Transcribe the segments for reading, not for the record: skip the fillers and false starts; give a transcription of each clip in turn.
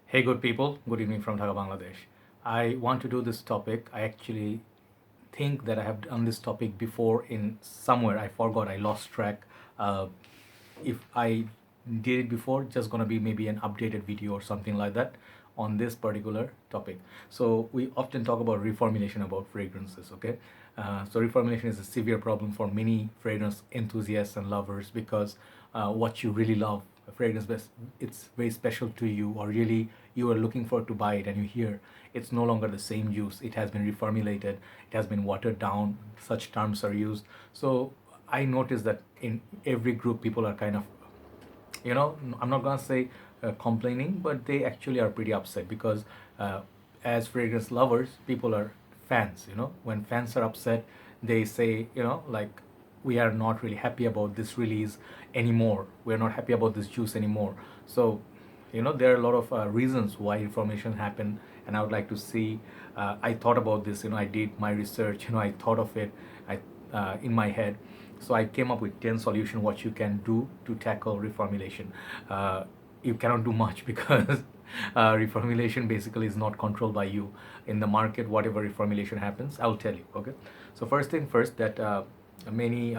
Hey, good people. Good evening from Dhaka, Bangladesh. I want to do this topic. I actually think that I have done this topic before in somewhere. I forgot. I lost track. Uh, if I did it before, just gonna be maybe an updated video or something like that on this particular topic. So we often talk about reformulation about fragrances. Okay, so reformulation is a severe problem for many fragrance enthusiasts and lovers because what you really love a fragrance best it's very special to you, or really you are looking forward to buy it, and you hear it's no longer the same use, it has been reformulated, it has been watered down, such terms are used. So I noticed that in every group people are kind of, I'm not gonna say complaining, but they actually are pretty upset because as fragrance lovers, people are fans. When fans are upset, they say, like, we are not really happy about this release anymore. We are not happy about this juice anymore. So, there are a lot of reasons why reformation happened, and I would like to see. I thought about this. I did my research. I thought of it. In my head, so I came up with 10 solutions what you can do to tackle reformulation. You cannot do much because reformulation basically is not controlled by you. In the market, whatever reformulation happens, I'll tell you. Okay. So first thing first, that many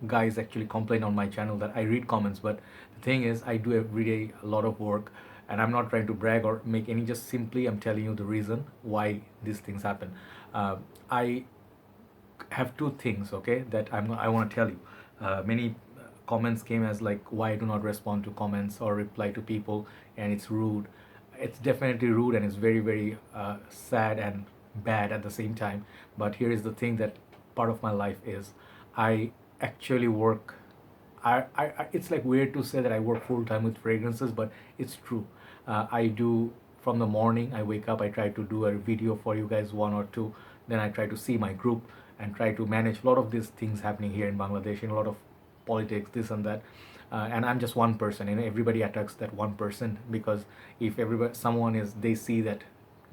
guys actually complain on my channel that I read comments, but the thing is I do every day a lot of work, and I'm not trying to brag or make any, just simply I'm telling you the reason why these things happen. I have two things, okay, that I want to tell you. Many comments came as like, why I do not respond to comments or reply to people, and it's rude. It's definitely rude, and it's very very sad and bad at the same time. But here is the thing, that part of my life is I actually work. It's like weird to say that I work full time with fragrances, but it's true. I do from the morning. I wake up. I try to do a video for you guys, one or two. Then I try to see my group and try to manage a lot of these things happening here in Bangladesh, in a lot of politics, this and that. And I'm just one person. Everybody attacks that one person, because if everybody, someone is, they see that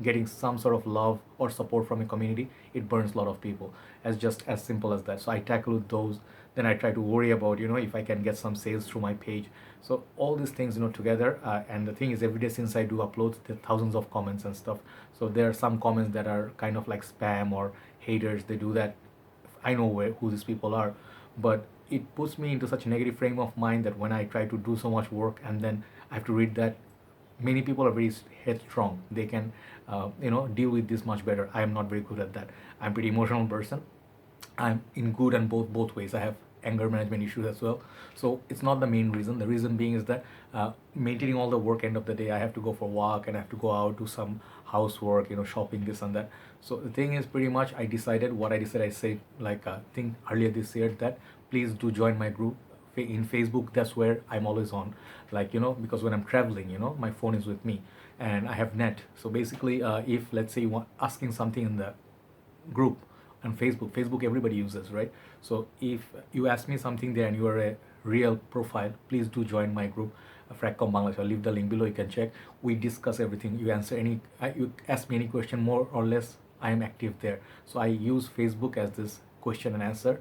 getting some sort of love or support from a community, it burns a lot of people. As just as simple as that. So I tackle those. Then I try to worry about, if I can get some sales through my page. So all these things, together. And the thing is, every day since I do uploads, there are thousands of comments and stuff. So there are some comments that are kind of like spam or haters. They do that. I know who these people are, but it puts me into such a negative frame of mind that when I try to do so much work and then I have to read that, many people are very headstrong. They can, deal with this much better. I am not very good at that. I'm pretty emotional person. I'm in good and both ways. I have anger management issues as well. So it's not the main reason. The reason being is that maintaining all the work, end of the day, I have to go for a walk and I have to go out, do some housework, shopping, this and that. So the thing is, pretty much I decided what I decided. I said, like, I think earlier this year, that please do join my group in Facebook. That's where I'm always on, like, because when I'm traveling, my phone is with me and I have net. So basically, if let's say you want asking something in the group on Facebook everybody uses, right? So if you ask me something there and you are a real profile, please do join my group, Fracom Bangladesh. I'll leave the link below, you can check. We discuss everything. You answer any, you ask me any question, more or less I am active there. So I use Facebook as this question and answer,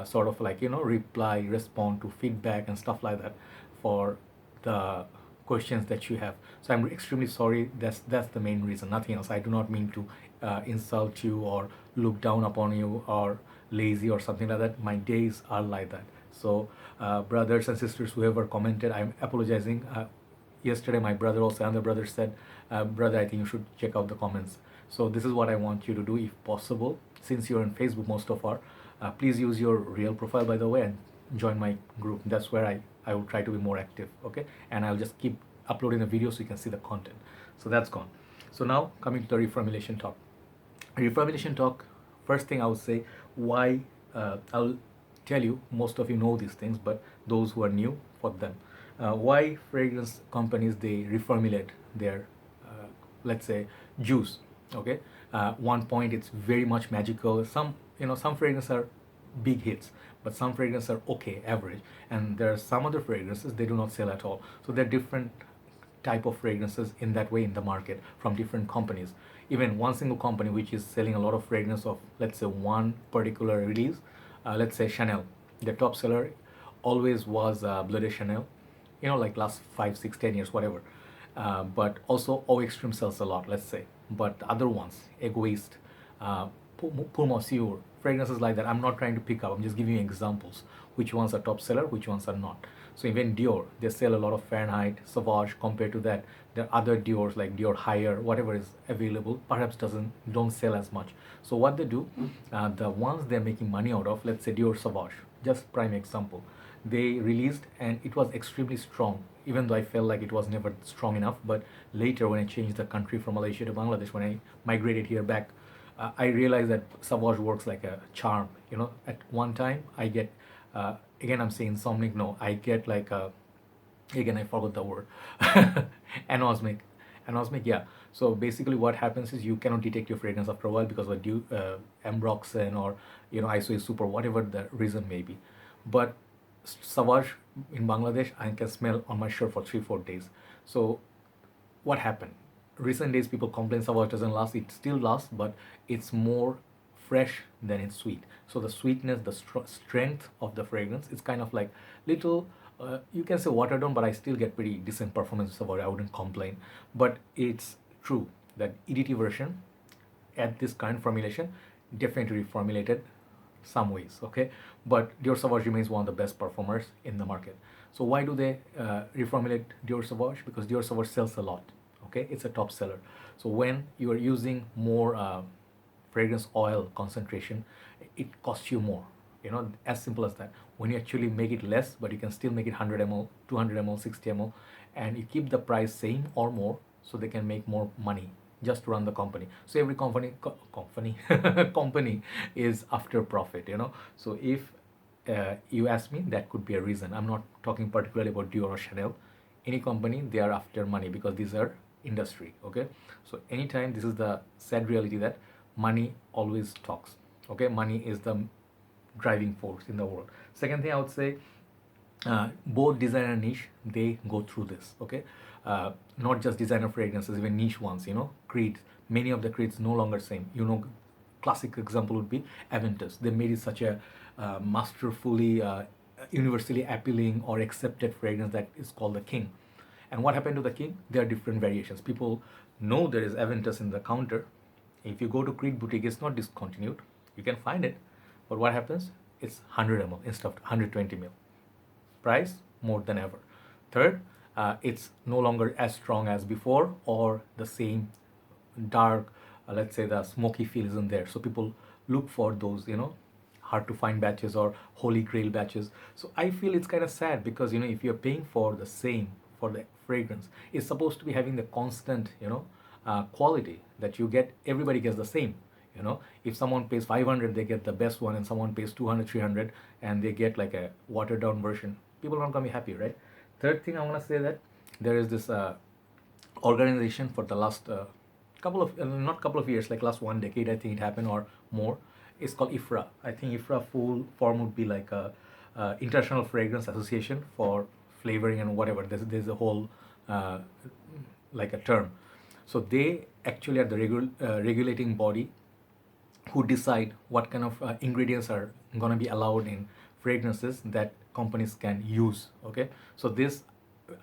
sort of like, reply, respond to feedback and stuff like that for the questions that you have. So I'm extremely sorry. That's the main reason, nothing else. I do not mean to insult you or look down upon you or lazy or something like that. My days are like that. So brothers and sisters, whoever commented, I'm apologizing. Yesterday my brother, also another brother, said, brother, I think you should check out the comments. So this is what I want you to do, if possible. Since you're on Facebook, most of our, please use your real profile, by the way, and join my group. That's where I will try to be more active, okay? And I'll just keep uploading the video so you can see the content. So that's gone. So now coming to the reformulation talk. Reformulation talk, first thing I would say, why, I'll tell you, most of you know these things, but those who are new, for them, why fragrance companies, they reformulate their, let's say, juice, okay? One point, it's very much magical. Some fragrances are big hits, but some fragrances are okay, average, and there are some other fragrances they do not sell at all. So they're different type of fragrances in that way in the market from different companies. Even one single company which is selling a lot of fragrance of, let's say, one particular release, let's say Chanel, the top seller always was Bleu de Chanel, like last 5, 6, 10 years, whatever. But also O Extreme sells a lot, let's say. But the other ones, Egoist, Pour Monsieur, fragrances like that, I'm not trying to pick up, I'm just giving you examples. Which ones are top seller, which ones are not. So even Dior, they sell a lot of Fahrenheit, Sauvage. Compared to that, there are other Diors like Dior Higher, whatever is available, perhaps don't sell as much. So what they do, the ones they're making money out of, let's say Dior Sauvage, just prime example, they released and it was extremely strong, even though I felt like it was never strong enough. But later, when I changed the country from Malaysia to Bangladesh, when I migrated here back, I realized that Sauvage works like a charm. At one time I get, again I'm saying insomniac, no, I get like a, again I forgot the word, anosmic, yeah. So basically what happens is you cannot detect your fragrance after a while because of ambroxan or iso is super, whatever the reason may be. But Savage in Bangladesh, I can smell on my shirt for 3-4 days. So what happened? Recent days, people complain Savage doesn't last. It still lasts, but it's more fresh than it's sweet. So the sweetness, the strength of the fragrance, it's kind of like little, you can say watered down, but I still get pretty decent performance of Savage. I wouldn't complain. But it's true that EDT version at this current formulation definitely reformulated some ways, okay? But Dior Sauvage remains one of the best performers in the market. So why do they reformulate Dior Sauvage? Because Dior Sauvage sells a lot, okay? It's a top seller. So when you are using more fragrance oil concentration, it costs you more, as simple as that. When you actually make it less, but you can still make it 100 ml, 200 ml, 60 ml, and you keep the price same or more, so they can make more money just to run the company. So every company company is after profit. So if you ask me, that could be a reason. I'm not talking particularly about Dior or Chanel. Any company, they are after money because these are industry, okay? So anytime, this is the sad reality that money always talks, okay? Money is the driving force in the world. Second thing I would say, both designer and niche, they go through this, okay? Not just designer fragrances, even niche ones, Creed, many of the creeds no longer same. Classic example would be Aventus. They made it such a masterfully universally appealing or accepted fragrance that is called the King. And what happened to the King? There are different variations. People know there is Aventus in the counter. If you go to Creed boutique, it's not discontinued, you can find it. But what happens? It's 100 ml instead of 120 ml. Price more than ever. Third, it's no longer as strong as before, or the same dark, let's say the smoky feel isn't there. So people look for those, hard to find batches or holy grail batches. So I feel it's kind of sad because, if you're paying for the same, for the fragrance, it's supposed to be having the constant, quality that you get, everybody gets the same. If someone pays 500, they get the best one, and someone pays 200, 300, and they get like a watered down version. People aren't gonna be happy, right? Third thing I want to say, that there is this organization for the last not couple of years, like last 1 decade, I think it happened, or more. It's called IFRA. I think IFRA full form would be like a International Fragrance Association for flavoring and whatever. There's a whole like a term. So they actually are the regulating body who decide what kind of ingredients are going to be allowed in fragrances that companies can use, okay? So this,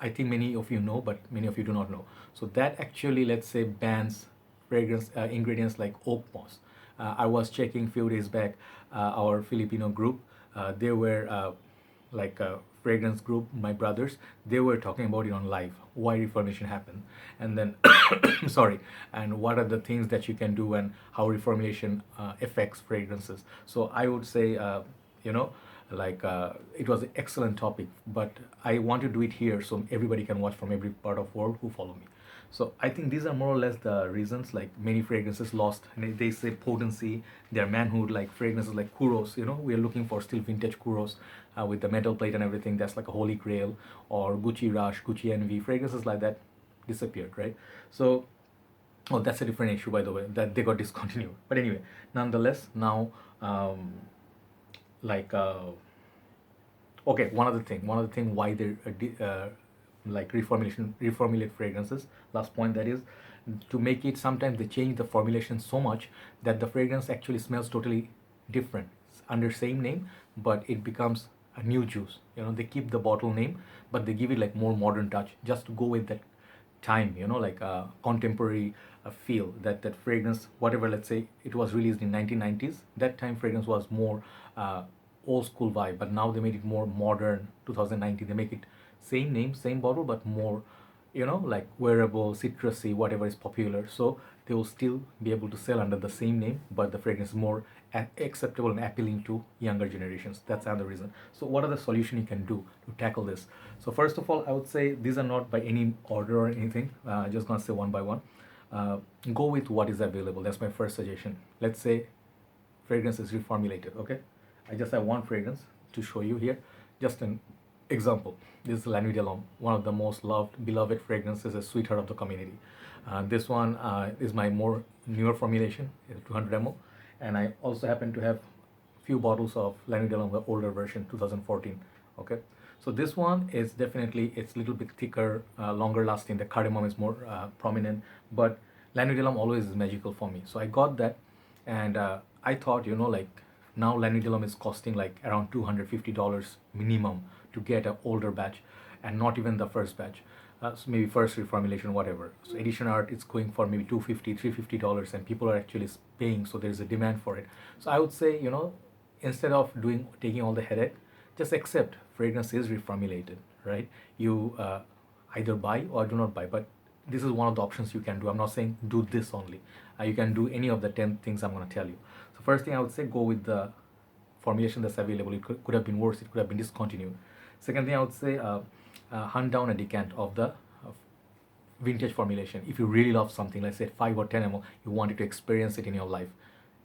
I think many of you know, but many of you do not know. So that actually, let's say, bans fragrance ingredients like oak moss. I was checking few days back, our Filipino group, they were like a fragrance group, my brothers, they were talking about it on live, why reformulation happened, and then sorry, and what are the things that you can do, and how reformulation affects fragrances. So I would say, it was an excellent topic, but I want to do it here so everybody can watch from every part of world who follow me. So I think these are more or less the reasons. Like many fragrances lost, and they say potency, their manhood, like fragrances like Kuros. We are looking for still vintage Kuros with the metal plate and everything. That's like a holy grail. Or Gucci Rush, Gucci Envy, fragrances like that disappeared, right? So, oh, that's a different issue, by the way, that they got discontinued. But anyway, nonetheless, now, okay, one other thing why they like reformulate fragrances, last point, that is to make it, sometimes they change the formulation so much that the fragrance actually smells totally different. It's under same name, but it becomes a new juice. They keep the bottle name, but they give it like more modern touch just to go with that time, like a contemporary feel. That fragrance, whatever, let's say it was released in 1990s, that time fragrance was more old school vibe, but now they made it more modern. 2019, they make it same name, same bottle, but more, like wearable, citrusy, whatever is popular. So they will still be able to sell under the same name, but the fragrance is more acceptable and appealing to younger generations. That's another reason. So what are the solution you can do to tackle this? So first of all, I would say these are not by any order or anything. Just gonna say one by one. uh, Go with what is available. That's my first suggestion. Let's say fragrance is reformulated. Okay, I just have one fragrance to show you here, just an example. This is Lanui de Lhomme, one of the most loved, beloved fragrances, a sweetheart of the community. This one is my more newer formulation, 200 ml, and I also happen to have few bottles of Lanui de Lhomme, the older version, 2014. Okay, so this one is definitely, it's a little bit thicker, longer lasting. The cardamom is more prominent, but Lanui de Lhomme always is magical for me. So I got that, and I thought, like, now Lanui de Lhomme is costing like around $250 minimum to get an older batch, and not even the first batch. So maybe first reformulation, whatever. So edition art, it's going for maybe $250, $350, and people are actually paying. So there's a demand for it. So I would say, instead of taking all the headache, just accept fragrance is reformulated, right? You either buy or do not buy, but this is one of the options you can do. I'm not saying do this only. You can do any of the 10 things I'm going to tell you. So first thing I would say, go with the formulation that's available. It could have been worse, it could have been discontinued. Second thing I would say, hunt down a decant of the vintage formulation. If you really love something, let's say 5 or 10 ml, you wanted to experience it in your life,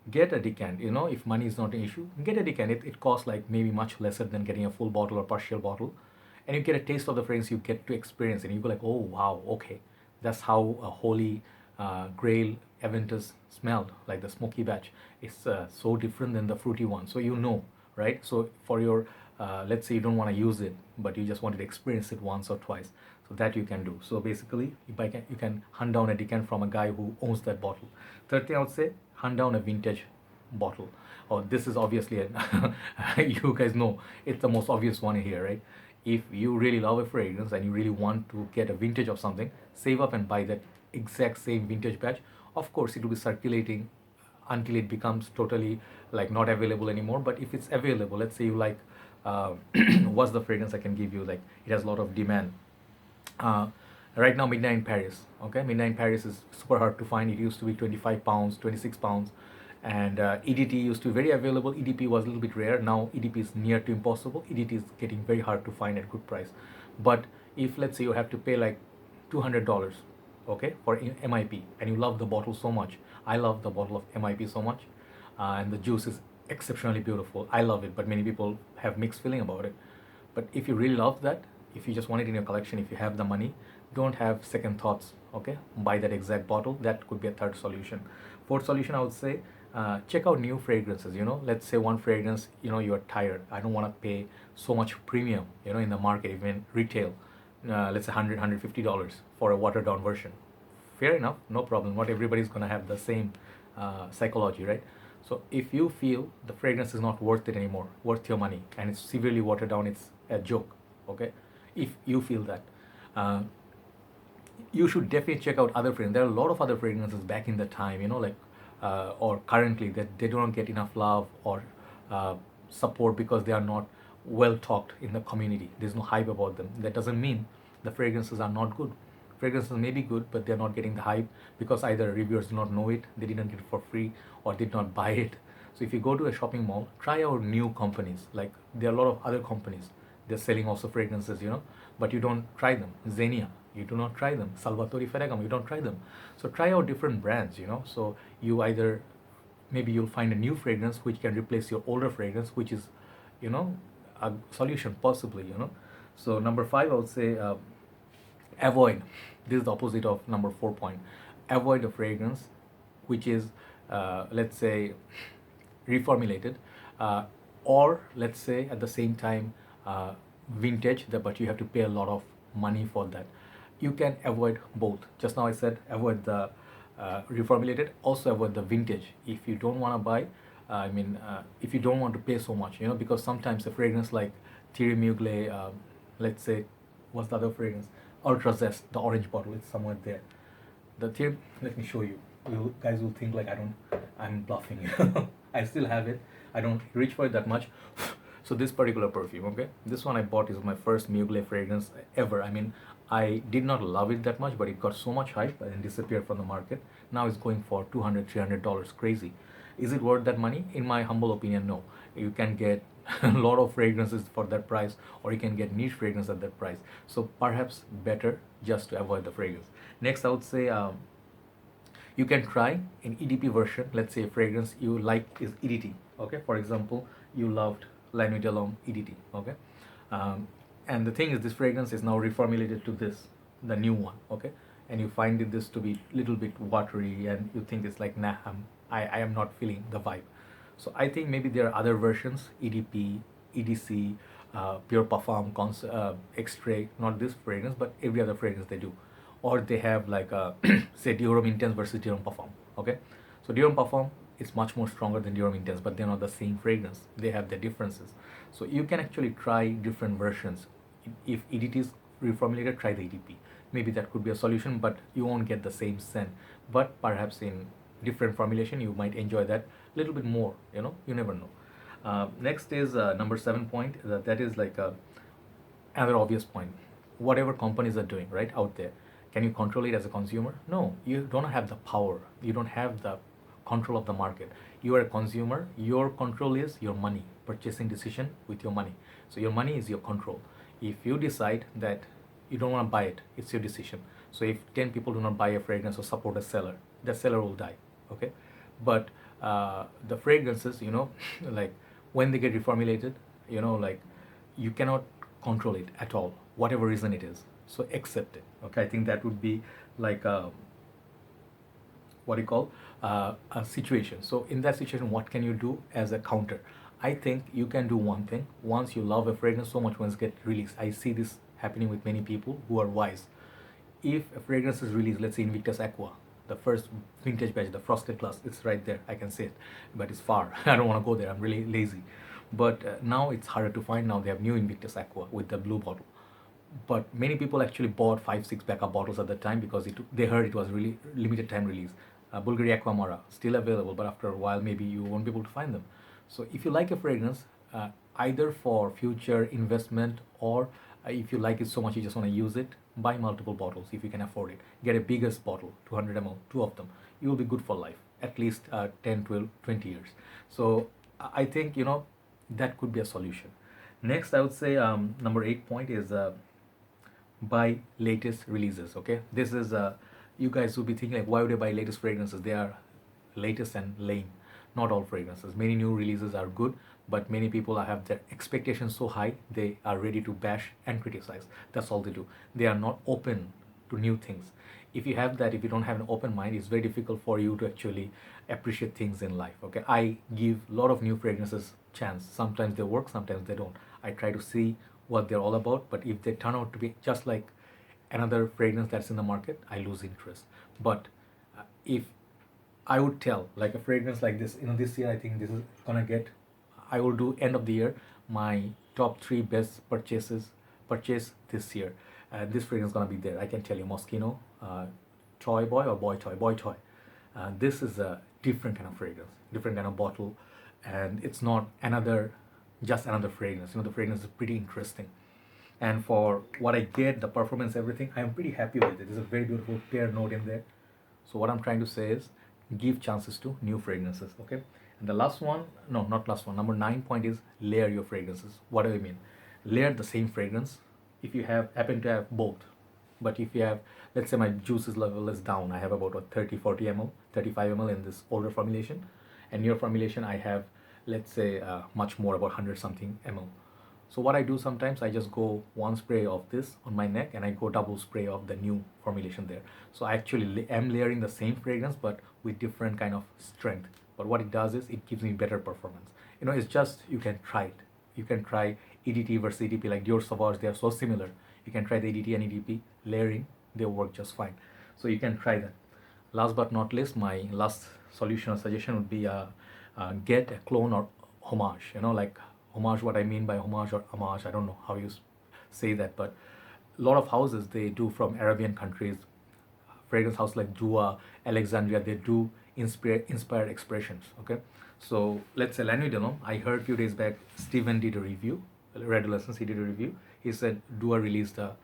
get a decant. If money is not an issue, get a decant. It costs like maybe much lesser than getting a full bottle or partial bottle, and you get a taste of the fragrance. You get to experience it, and you go like, oh wow, okay, that's how a holy grail Aventus smelled, like the smoky batch. It's so different than the fruity one, so right? So for your let's say you don't want to use it, but you just wanted to experience it once or twice, so that you can do. So basically, you can hunt down a decant from a guy who owns that bottle. Third thing I would say, hunt down a vintage bottle. Oh, this is obviously you guys know it's the most obvious one here, right? If you really love a fragrance and you really want to get a vintage of something, save up and buy that exact same vintage batch. Of course, it will be circulating until it becomes totally like not available anymore. But if it's available, let's say you like, what's the fragrance I can give you? Like, it has a lot of demand. Uh, right now, Midnight in Paris. Okay, Midnight in Paris is super hard to find. It used to be 25 pounds, 26 pounds, and EDT used to be very available. EDP was a little bit rare. Now EDP is near to impossible. EDT is getting very hard to find at good price. But if, let's say, you have to pay like $200, okay, for MIP, and you love the bottle so much, I love the bottle of MIP so much, and the juice is exceptionally beautiful. I love it, but many people have mixed feeling about it. But if you really love that, if you just want it in your collection, if you have the money, don't have second thoughts. Okay, buy that exact bottle. That could be a third solution. Fourth solution, I would say, check out new fragrances. Let's say one fragrance, you are tired, I don't want to pay so much premium, in the market, even retail, let's say $150 for a watered down version. Fair enough, no problem. Not everybody's going to have the same psychology, right? So if you feel the fragrance is not worth it anymore, worth your money, and it's severely watered down, it's a joke. Okay, if you feel that, you should definitely check out other fragrances. There are a lot of other fragrances back in the time, like or currently, that they do not get enough love or support because they are not well talked in the community. There's no hype about them. That doesn't mean the fragrances are not good. Fragrances may be good, but they're not getting the hype because either reviewers do not know it, they didn't get it for free, or did not buy it. So if you go to a shopping mall, try out new companies. Like, there are a lot of other companies, they're selling also fragrances, but you don't try them. Xenia, you do not try them. Salvatore Ferragamo, you don't try them. So try out different brands, so you either, maybe you'll find a new fragrance which can replace your older fragrance, which is, a solution possibly. So number 5, I would say, avoid, this is the opposite of number 4 point, avoid a fragrance which is, let's say, reformulated, or let's say at the same time vintage, but you have to pay a lot of money for that. You can avoid both. Just now I said avoid the reformulated, also avoid the vintage if you don't want to buy. If you don't want to pay so much, because sometimes a fragrance like Thierry Mugler, let's say, what's the other fragrance? Ultra Zest, the orange bottle. It's somewhere there. The tip, let me show you. You guys will think like I'm bluffing. I still have it. I don't reach for it that much. So this particular perfume, okay, this one I bought is my first Mugler fragrance ever. I mean, I did not love it that much, but it got so much hype and disappeared from the market. Now it's going for $200, $300, crazy. Is it worth that money? In my humble opinion, no. You can get a lot of fragrances for that price, or you can get niche fragrance at that price. So perhaps better just to avoid the fragrance. Next, I would say you can try in EDP version. Let's say a fragrance you like is EDT. Okay, for example, you loved La Nuit de l'Homme EDT. Okay, and the thing is, this fragrance is now reformulated to this, the new one. Okay, and you find it this to be little bit watery, and you think it's like, nah, I am not feeling the vibe. So I think maybe there are other versions, EDP, EDC, Pure Parfum, Extrait, not this fragrance, but every other fragrance they do. Or they have like say Dior Intense versus Dior Parfum. Okay, so Dior Parfum is much more stronger than Dior Intense, but they're not the same fragrance. They have their differences. So you can actually try different versions. If EDT is reformulated, try the EDP. Maybe that could be a solution, but you won't get the same scent. But perhaps in different formulation, you might enjoy that a little bit more. You never know. Next is number 7 point. That is like another obvious point. Whatever companies are doing right out there, can you control it as a consumer? No, you don't have the power. You don't have the control of the market. You are a consumer. Your control is your money, purchasing decision with your money. So your money is your control. If you decide that you don't want to buy it, it's your decision. So if 10 people do not buy a fragrance or support a seller, the seller will die. Okay, but the fragrances, like when they get reformulated, like you cannot control it at all, whatever reason it is. So accept it. Okay, I think that would be like what you call a situation. So in that situation, what can you do as a counter? I think you can do one thing. Once you love a fragrance so much, once get released, I see this happening with many people who are wise. If a fragrance is released, let's say Invictus Aqua, the first vintage batch, the frosted glass, it's right there. I can see it, but it's far. I don't want to go there. I'm really lazy. But now it's harder to find. Now they have new Invictus Aqua with the blue bottle. But many people actually bought 5-6 backup bottles at the time because they heard it was really limited time release. Bulgari Aquamara still available, but after a while maybe you won't be able to find them. So if you like a fragrance, either for future investment or if you like it so much you just want to use it, buy multiple bottles if you can afford it. Get a biggest bottle, 200 ml, 2 of them. You will be good for life, at least 10, 12, 20 years. So I think that could be a solution. Next, I would say number 8 point is buy latest releases. Okay, this is you guys will be thinking like, why would I buy latest fragrances? They are latest and lame. Not all fragrances. Many new releases are good, but many people have their expectations so high they are ready to bash and criticize. That's all they do. They are not open to new things. If you have that, if you don't have an open mind, it's very difficult for you to actually appreciate things in life. Okay, I give a lot of new fragrances chance. Sometimes they work, sometimes they don't. I try to see what they're all about, but if they turn out to be just like another fragrance that's in the market, I lose interest. But if I would tell like a fragrance like this, this year I think this is gonna get, I will do end of the year my top 3 best purchase this year. This fragrance is gonna be there. I can tell you, Moschino, Toy Boy or Boy Toy. This is a different kind of fragrance, different kind of bottle, and it's not just another fragrance. The fragrance is pretty interesting. And for what I get, the performance, everything, I'm pretty happy with it. There's a very beautiful pear note in there. So what I'm trying to say is give chances to new fragrances. Okay. And the last one, no, not last one, number 9 point is layer your fragrances. What do I mean? Layer the same fragrance if you happen to have both. But if you have, let's say my juices level is down, I have about 30, 40 ml, 35 ml in this older formulation, and newer formulation I have, let's say much more, about 100 something ml. So what I do sometimes, I just go 1 spray of this on my neck and I go double spray of the new formulation there. So I actually am layering the same fragrance but with different kind of strength. But what it does is it gives me better performance. It's just, you can try it. You can try EDT versus EDP, like Dior Sauvage, they are so similar. You can try the EDT and EDP layering, they work just fine. So you can try that. Last but not least, my last solution or suggestion would be get a clone or homage. Like homage, what I mean by homage or homage, I don't know how you say that, but lot of houses they do from Arabian countries, fragrance house like Dua, Alexandria, they do inspired expressions. Okay, so let's say Lanui. I heard a few days back Steven did a review, Red Lessons, he did a review. He said Dua released a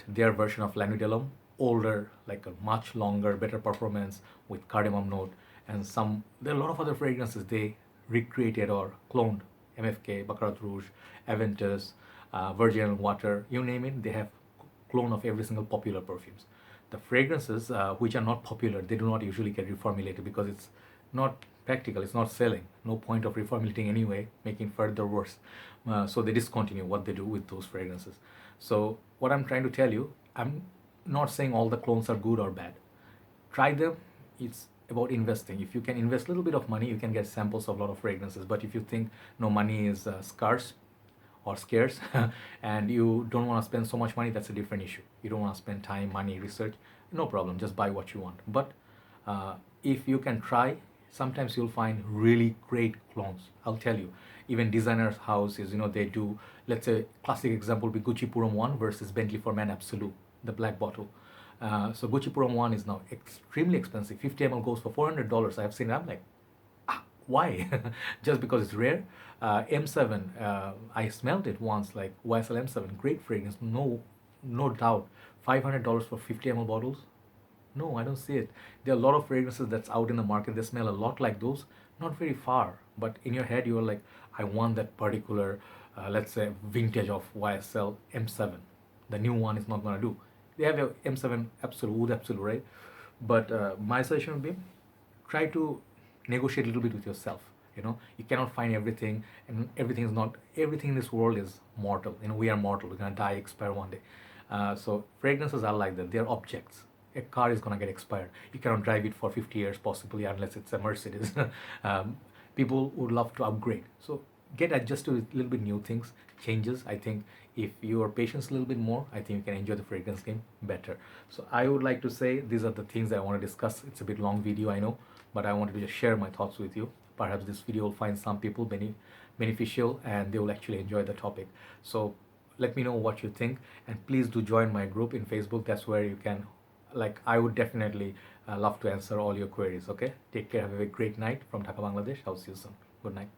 their version of Lanui, older, like a much longer, better performance with cardamom note, and some there are a lot of other fragrances they recreated or cloned. MFK, Baccarat Rouge, Aventus, Virgin Water, you name it, they have clone of every single popular perfumes. The fragrances which are not popular, they do not usually get reformulated because it's not practical, it's not selling. No point of reformulating anyway, making further worse. So they discontinue what they do with those fragrances. So what I'm trying to tell you, I'm not saying all the clones are good or bad. Try them. It's about investing. If you can invest a little bit of money, you can get samples of a lot of fragrances. But if you think no, money is scarce or scarce and you don't want to spend so much money, that's a different issue. You don't want to spend time, money, research, no problem, just buy what you want. But if you can try, sometimes you'll find really great clones. I'll tell you, even designers houses, they do, let's say classic example would be Gucci Purum 1 versus Bentley for Man Absolute, the black bottle. So Gucci Purum 1 is now extremely expensive. 50 ml goes for $400. I have seen it. I'm like, why? Just because it's rare. M7, I smelled it once, like YSL M7, great fragrance, no doubt. $500 for 50 ml bottles? No, I don't see it. There are a lot of fragrances that's out in the market. They smell a lot like those, not very far, but in your head you are like, I want that particular, let's say, vintage of YSL M7. The new one is not gonna do. They have a M7 Absolute, right? But my suggestion would be, try to negotiate a little bit with yourself. You cannot find everything, and everything in this world is mortal. We are mortal. We're gonna die, expire one day. So fragrances are like that. They're objects. A car is gonna get expired. You cannot drive it for 50 years possibly unless it's a Mercedes. People would love to upgrade. So get adjusted with a little bit new things, changes. I think if your patience a little bit more, I think you can enjoy the fragrance game better. So I would like to say these are the things I want to discuss. It's a bit long video, I know, but I wanted to just share my thoughts with you. Perhaps this video will find some people beneficial and they will actually enjoy the topic. So let me know what you think, and please do join my group in Facebook. That's where you can, I would definitely love to answer all your queries. Okay, take care, have a great night from Dhaka, Bangladesh. I'll see you soon. Good night.